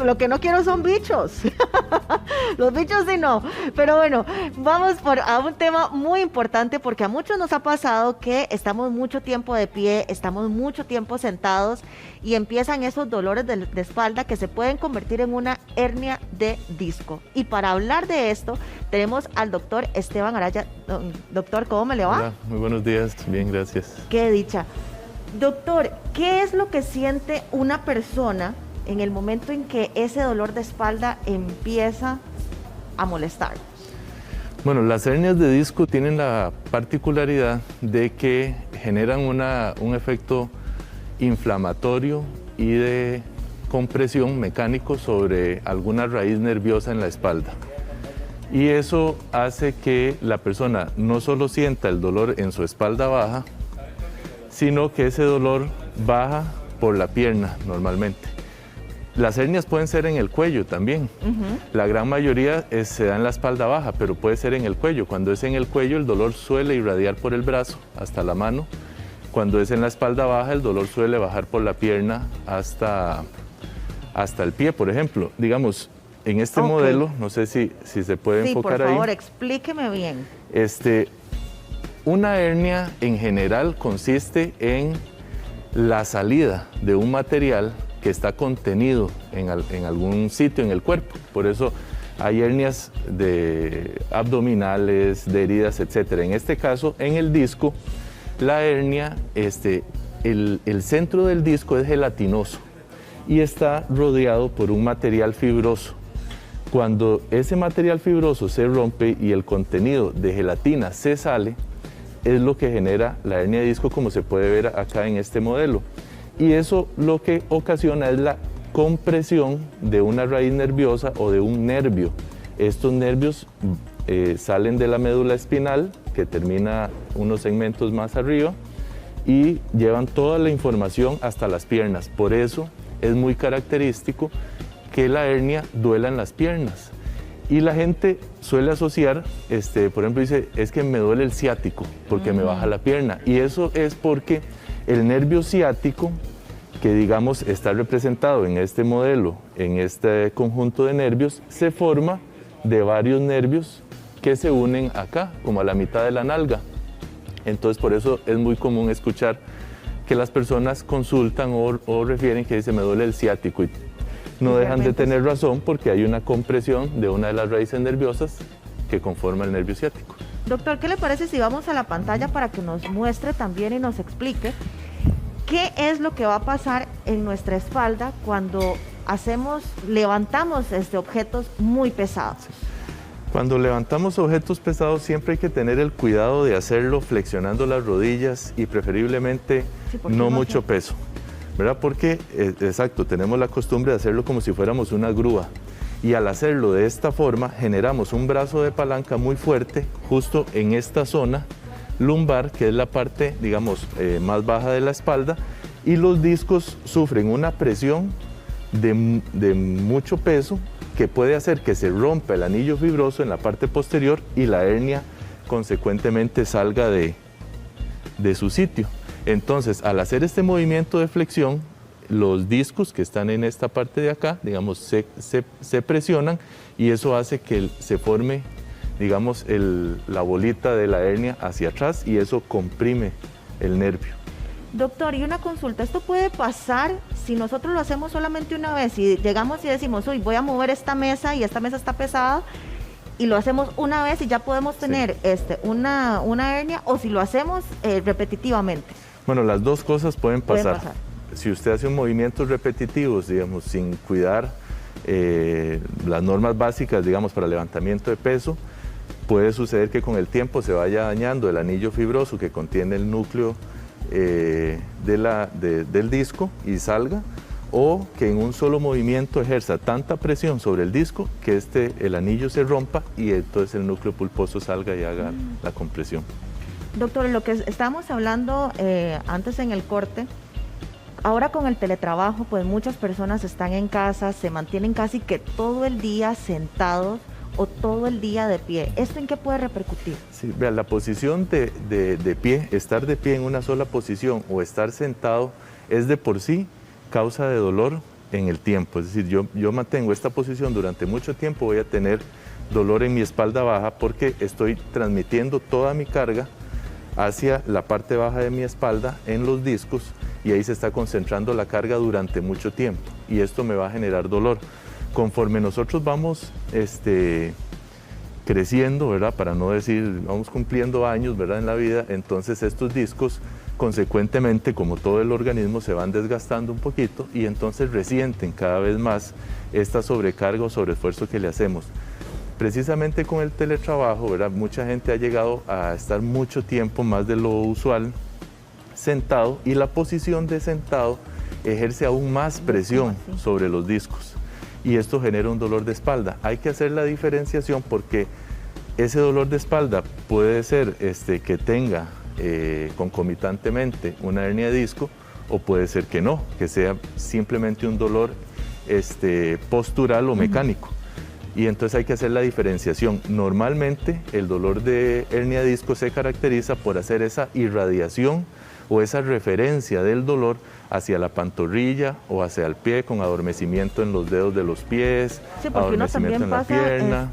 lo que no quiero son bichos. Los bichos sí no. Pero bueno, vamos a un tema muy importante porque a muchos nos ha pasado que estamos mucho tiempo de pie, estamos mucho tiempo sentados y empiezan esos dolores de espalda que se pueden convertir en una hernia de disco. Y para hablar de esto, tenemos al doctor Esteban Araya. Doctor, ¿cómo me le va? Hola, muy buenos días. Bien, gracias. Qué dicha. Doctor, ¿qué es lo que siente una persona en el momento en que ese dolor de espalda empieza a molestar? Bueno, las hernias de disco tienen la particularidad de que generan un efecto inflamatorio y de compresión mecánico sobre alguna raíz nerviosa en la espalda. Y eso hace que la persona no solo sienta el dolor en su espalda baja, sino que ese dolor baja por la pierna normalmente. Las hernias pueden ser en el cuello también. La gran mayoría se da en la espalda baja, pero puede ser en el cuello. Cuando es en el cuello, el dolor suele irradiar por el brazo hasta la mano. Cuando es en la espalda baja, el dolor suele bajar por la pierna hasta el pie, por ejemplo. Digamos, en este modelo, no sé si se puede enfocar ahí. Sí, por favor, explíqueme bien. Una hernia en general consiste en la salida de un material que está contenido en algún sitio en el cuerpo. Por eso hay hernias abdominales, de heridas, etc. En este caso, en el disco, la hernia, el centro del disco es gelatinoso y está rodeado por un material fibroso. Cuando ese material fibroso se rompe y el contenido de gelatina se sale, es lo que genera la hernia de disco, como se puede ver acá en este modelo. Y eso lo que ocasiona es la compresión de una raíz nerviosa o de un nervio. Estos nervios salen de la médula espinal, que termina unos segmentos más arriba, y llevan toda la información hasta las piernas. Por eso es muy característico que la hernia duela en las piernas. Y la gente suele asociar, por ejemplo, dice, es que me duele el ciático porque me baja la pierna. Y eso es porque el nervio ciático, que digamos está representado en este modelo, en este conjunto de nervios, se forma de varios nervios que se unen acá, como a la mitad de la nalga. Entonces, por eso es muy común escuchar que las personas consultan o refieren que dice, me duele el ciático. Y no dejan de tener razón porque hay una compresión de una de las raíces nerviosas que conforma el nervio ciático. Doctor, ¿qué le parece si vamos a la pantalla para que nos muestre también y nos explique qué es lo que va a pasar en nuestra espalda cuando levantamos objetos muy pesados? Cuando levantamos objetos pesados siempre hay que tener el cuidado de hacerlo flexionando las rodillas y preferiblemente no mucho peso, ¿verdad? Porque, exacto, tenemos la costumbre de hacerlo como si fuéramos una grúa y al hacerlo de esta forma generamos un brazo de palanca muy fuerte justo en esta zona lumbar, que es la parte, digamos, más baja de la espalda, y los discos sufren una presión de mucho peso que puede hacer que se rompa el anillo fibroso en la parte posterior y la hernia consecuentemente salga de su sitio. Entonces, al hacer este movimiento de flexión, los discos que están en esta parte de acá, digamos, se presionan y eso hace que se forme, digamos, la bolita de la hernia hacia atrás y eso comprime el nervio. Doctor, y una consulta, ¿esto puede pasar si nosotros lo hacemos solamente una vez y llegamos y decimos, uy, voy a mover esta mesa y esta mesa está pesada, y lo hacemos una vez y ya podemos tener una hernia, o si lo hacemos repetitivamente? Bueno, las dos cosas pueden pasar. Si usted hace un movimientos repetitivos, digamos, sin cuidar las normas básicas, digamos, para levantamiento de peso, puede suceder que con el tiempo se vaya dañando el anillo fibroso que contiene el núcleo del disco y salga, o que en un solo movimiento ejerza tanta presión sobre el disco que el anillo se rompa y entonces el núcleo pulposo salga y haga la compresión. Doctor, lo que estábamos hablando antes en el corte, ahora con el teletrabajo, pues muchas personas están en casa, se mantienen casi que todo el día sentados o todo el día de pie. ¿Esto en qué puede repercutir? Sí, vea, la posición de pie, estar de pie en una sola posición o estar sentado es de por sí causa de dolor en el tiempo. Es decir, yo mantengo esta posición durante mucho tiempo, voy a tener dolor en mi espalda baja porque estoy transmitiendo toda mi carga hacia la parte baja de mi espalda en los discos y ahí se está concentrando la carga durante mucho tiempo y esto me va a generar dolor. Conforme nosotros vamos creciendo, ¿verdad? Para no decir, vamos cumpliendo años, ¿verdad? En la vida, entonces estos discos consecuentemente, como todo el organismo, se van desgastando un poquito y entonces resienten cada vez más esta sobrecarga o sobreesfuerzo que le hacemos. Precisamente con el teletrabajo, ¿verdad? Mucha gente ha llegado a estar mucho tiempo, más de lo usual, sentado y la posición de sentado ejerce aún más presión sobre los discos y esto genera un dolor de espalda. Hay que hacer la diferenciación porque ese dolor de espalda puede ser que tenga concomitantemente una hernia de disco o puede ser que no, que sea simplemente un dolor postural o mecánico. Y entonces hay que hacer la diferenciación. Normalmente el dolor de hernia de disco se caracteriza por hacer esa irradiación o esa referencia del dolor hacia la pantorrilla o hacia el pie con adormecimiento en los dedos de los pies, sí, porque uno también en la pasa pierna.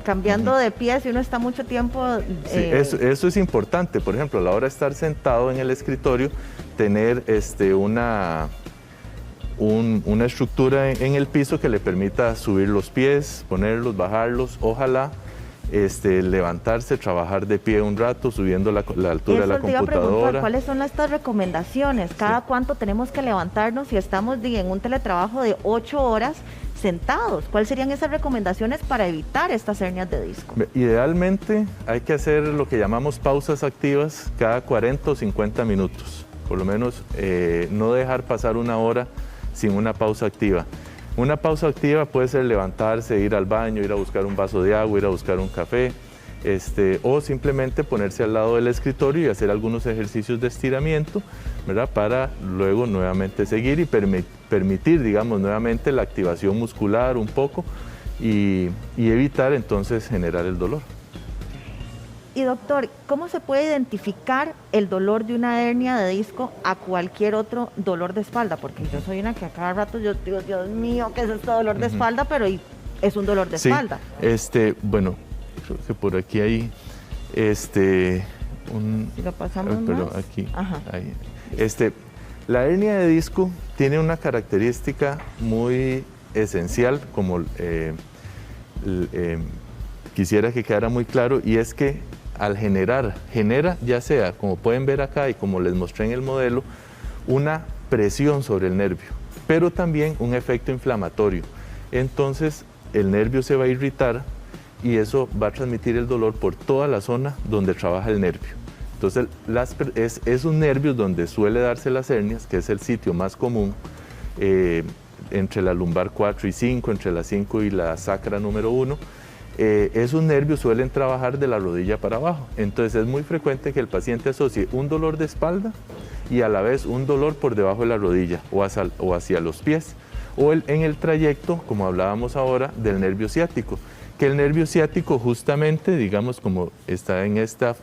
Cambiando de pies y uno está mucho tiempo... Sí, eso es importante. Por ejemplo, a la hora de estar sentado en el escritorio, tener una estructura en el piso que le permita subir los pies, ponerlos, bajarlos, ojalá levantarse, trabajar de pie un rato, subiendo la altura de la computadora. ¿Cuáles son estas recomendaciones? ¿Cada cuánto tenemos que levantarnos si estamos en un teletrabajo de 8 horas sentados? ¿Cuáles serían esas recomendaciones para evitar estas hernias de disco? Idealmente hay que hacer lo que llamamos pausas activas cada 40 o 50 minutos. Por lo menos no dejar pasar una hora sin una pausa activa. Una pausa activa puede ser levantarse, ir al baño, ir a buscar un vaso de agua, ir a buscar un café, o simplemente ponerse al lado del escritorio y hacer algunos ejercicios de estiramiento, ¿verdad? Para luego nuevamente seguir y permitir, digamos, nuevamente la activación muscular un poco y evitar entonces generar el dolor. Y doctor, ¿cómo se puede identificar el dolor de una hernia de disco a cualquier otro dolor de espalda? Porque yo soy una que a cada rato yo digo, Dios mío, ¿qué es este dolor de espalda? Pero es un dolor de espalda. Bueno, creo que por aquí hay lo pasamos pero más. aquí, ahí. La hernia de disco tiene una característica muy esencial, como quisiera que quedara muy claro, y es que al genera ya sea, como pueden ver acá y como les mostré en el modelo, una presión sobre el nervio, pero también un efecto inflamatorio. Entonces el nervio se va a irritar y eso va a transmitir el dolor por toda la zona donde trabaja el nervio. Entonces esos nervios donde suele darse las hernias, que es el sitio más común, entre la lumbar 4 y 5, entre la 5 y la sacra número 1, esos nervios suelen trabajar de la rodilla para abajo. Entonces es muy frecuente que el paciente asocie un dolor de espalda y a la vez un dolor por debajo de la rodilla o hacia los pies, o en el trayecto, como hablábamos ahora, del nervio ciático, que el nervio ciático justamente, digamos como está en esta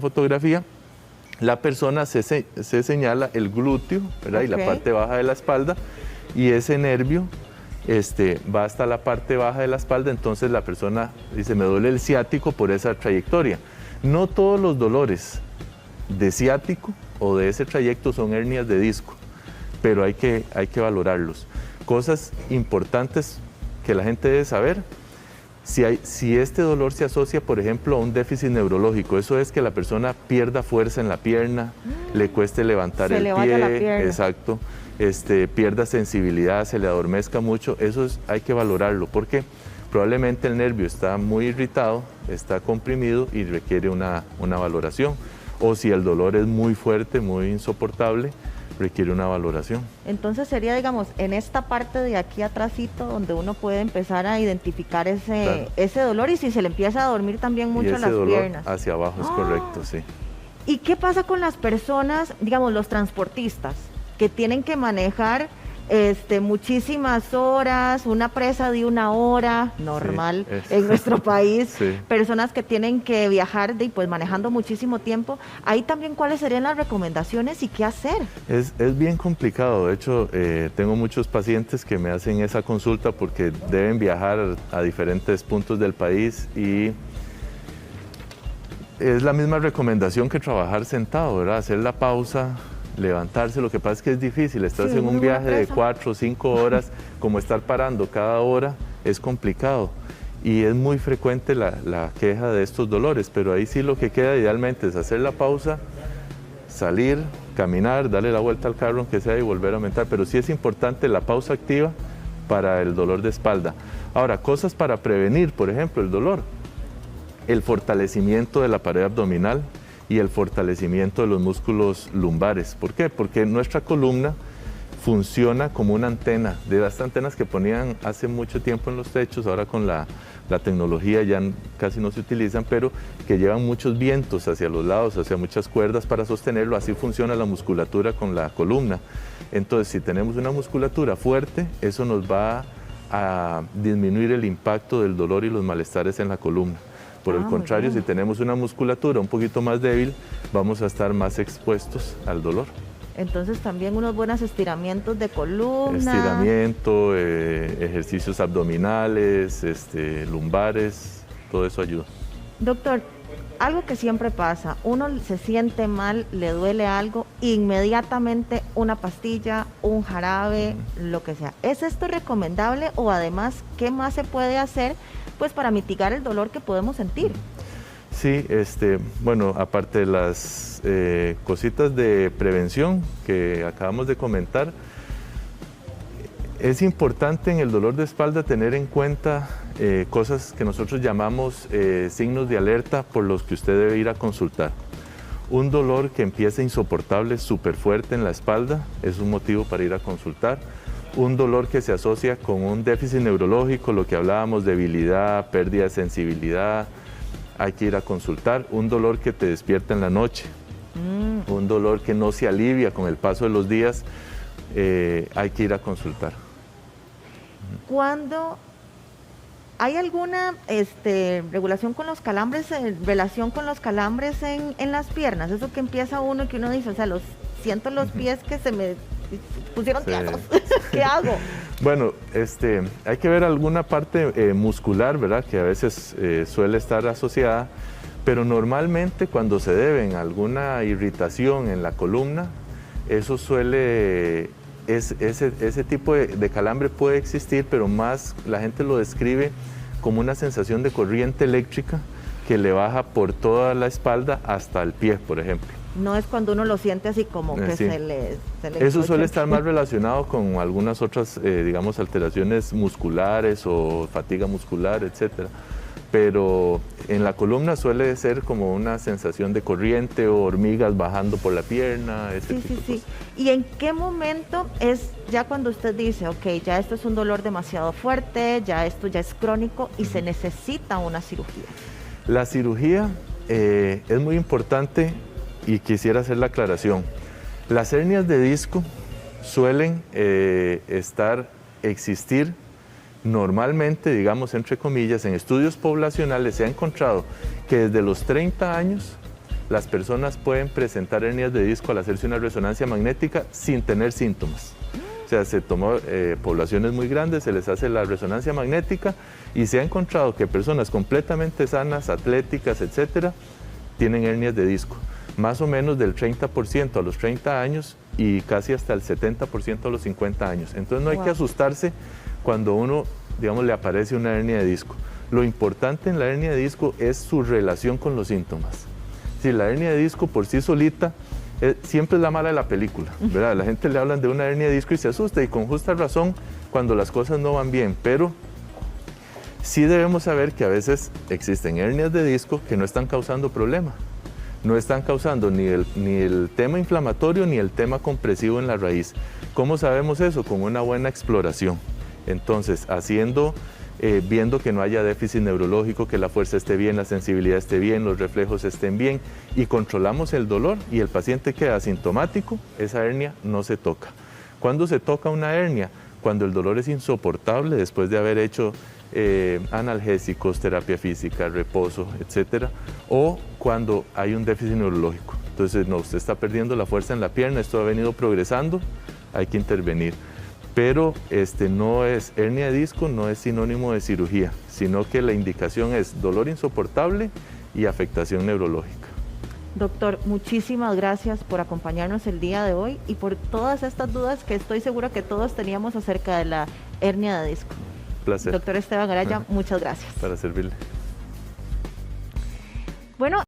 fotografía, la persona se señala el glúteo, ¿verdad? Y la parte baja de la espalda, y ese nervio va hasta la parte baja de la espalda, entonces la persona dice, me duele el ciático por esa trayectoria. No todos los dolores de ciático o de ese trayecto son hernias de disco, pero hay que valorarlos. Cosas importantes que la gente debe saber: si este dolor se asocia, por ejemplo, a un déficit neurológico, eso es que la persona pierda fuerza en la pierna, le cueste levantar el pie, exacto, pierda sensibilidad, se le adormezca mucho, hay que valorarlo, porque probablemente el nervio está muy irritado, está comprimido y requiere una valoración. O si el dolor es muy fuerte, muy insoportable, requiere una valoración. Entonces sería, digamos, en esta parte de aquí atrásito donde uno puede empezar a identificar ese dolor, y si se le empieza a dormir también mucho las piernas. Hacia abajo es correcto, sí. ¿Y qué pasa con las personas, digamos, los transportistas, que tienen que manejar muchísimas horas, una presa de 1 hora, normal Sí, en nuestro país, sí. personas que tienen que viajar pues manejando muchísimo tiempo, ahí también cuáles serían las recomendaciones y qué hacer. Es bien complicado, de hecho tengo muchos pacientes que me hacen esa consulta porque deben viajar a diferentes puntos del país y es la misma recomendación que trabajar sentado, ¿verdad? Hacer la pausa, levantarse, lo que pasa es que es difícil, estás Sí, en un muy viaje buena de presa. 4 o 5 horas, como estar parando cada hora es complicado y es muy frecuente la queja de estos dolores, pero ahí sí lo que queda idealmente es hacer la pausa, salir, caminar, darle la vuelta al carro aunque sea y volver a aumentar, pero sí es importante la pausa activa para el dolor de espalda. Ahora, cosas para prevenir, por ejemplo, el dolor. El fortalecimiento de la pared abdominal y el fortalecimiento de los músculos lumbares. ¿Por qué? Porque nuestra columna funciona como una antena, de las antenas que ponían hace mucho tiempo en los techos, ahora con la tecnología ya casi no se utilizan, pero que llevan muchos vientos hacia los lados, hacia muchas cuerdas para sostenerlo, así funciona la musculatura con la columna. Entonces, si tenemos una musculatura fuerte, eso nos va a disminuir el impacto del dolor y los malestares en la columna. Por el contrario, si tenemos una musculatura un poquito más débil, vamos a estar más expuestos al dolor. Entonces también unos buenos estiramientos de columna. Estiramiento, ejercicios abdominales, lumbares, todo eso ayuda. Doctor, algo que siempre pasa, uno se siente mal, le duele algo, inmediatamente una pastilla, un jarabe, lo que sea. ¿Es esto recomendable o además qué más se puede hacer pues para mitigar el dolor que podemos sentir? Sí, bueno, aparte de las cositas de prevención que acabamos de comentar, es importante en el dolor de espalda tener en cuenta cosas que nosotros llamamos signos de alerta por los que usted debe ir a consultar. Un dolor que empieza insoportable, súper fuerte en la espalda, es un motivo para ir a consultar. Un dolor que se asocia con un déficit neurológico, lo que hablábamos, debilidad, pérdida de sensibilidad, hay que ir a consultar. Un dolor que te despierta en la noche, un dolor que no se alivia con el paso de los días, hay que ir a consultar. Cuando hay alguna regulación con los calambres, relación con los calambres en las piernas, eso que empieza uno que uno dice, o sea, siento los pies que se me pusieron tiesos, ¿qué hago? Bueno, hay que ver alguna parte muscular, ¿verdad? Que a veces suele estar asociada, pero normalmente cuando se deben a alguna irritación en la columna, eso suele, ese tipo de calambre puede existir, pero más la gente lo describe como una sensación de corriente eléctrica que le baja por toda la espalda hasta el pie, por ejemplo. No es cuando uno lo siente así como que Sí. se le Eso suele estar más relacionado con algunas otras, digamos, alteraciones musculares o fatiga muscular, etcétera. Pero en la columna suele ser como una sensación de corriente o hormigas bajando por la pierna, ese tipo de cosas. ¿Y en qué momento es ya cuando usted dice, ok, ya esto es un dolor demasiado fuerte, ya esto ya es crónico y se necesita una cirugía? La cirugía es muy importante y quisiera hacer la aclaración. Las hernias de disco suelen existir normalmente, digamos entre comillas, en estudios poblacionales se ha encontrado que desde los 30 años las personas pueden presentar hernias de disco al hacerse una resonancia magnética sin tener síntomas. O sea, se tomó poblaciones muy grandes, se les hace la resonancia magnética y se ha encontrado que personas completamente sanas, atléticas, etcétera, tienen hernias de disco. Más o menos del 30% a los 30 años y casi hasta el 70% a los 50 años. Entonces no hay que asustarse cuando uno, digamos, le aparece una hernia de disco. Lo importante en la hernia de disco es su relación con los síntomas. Si la hernia de disco por sí solita siempre es la mala de la película, ¿verdad? La gente le hablan de una hernia de disco y se asusta y con justa razón cuando las cosas no van bien, pero sí debemos saber que a veces existen hernias de disco que no están causando problema. No están causando ni el tema inflamatorio ni el tema compresivo en la raíz. ¿Cómo sabemos eso? Con una buena exploración. Entonces, viendo que no haya déficit neurológico, que la fuerza esté bien, la sensibilidad esté bien, los reflejos estén bien y controlamos el dolor y el paciente queda asintomático, esa hernia no se toca. ¿Cuándo se toca una hernia? Cuando el dolor es insoportable después de haber hecho analgésicos, terapia física, reposo, etcétera, o cuando hay un déficit neurológico. Entonces, no, usted está perdiendo la fuerza en la pierna, esto ha venido progresando, hay que intervenir. Pero no es hernia de disco, no es sinónimo de cirugía, sino que la indicación es dolor insoportable y afectación neurológica. Doctor, muchísimas gracias por acompañarnos el día de hoy y por todas estas dudas que estoy segura que todos teníamos acerca de la hernia de disco. Placer. Doctor Esteban Araya, muchas gracias. Para servirle. Bueno.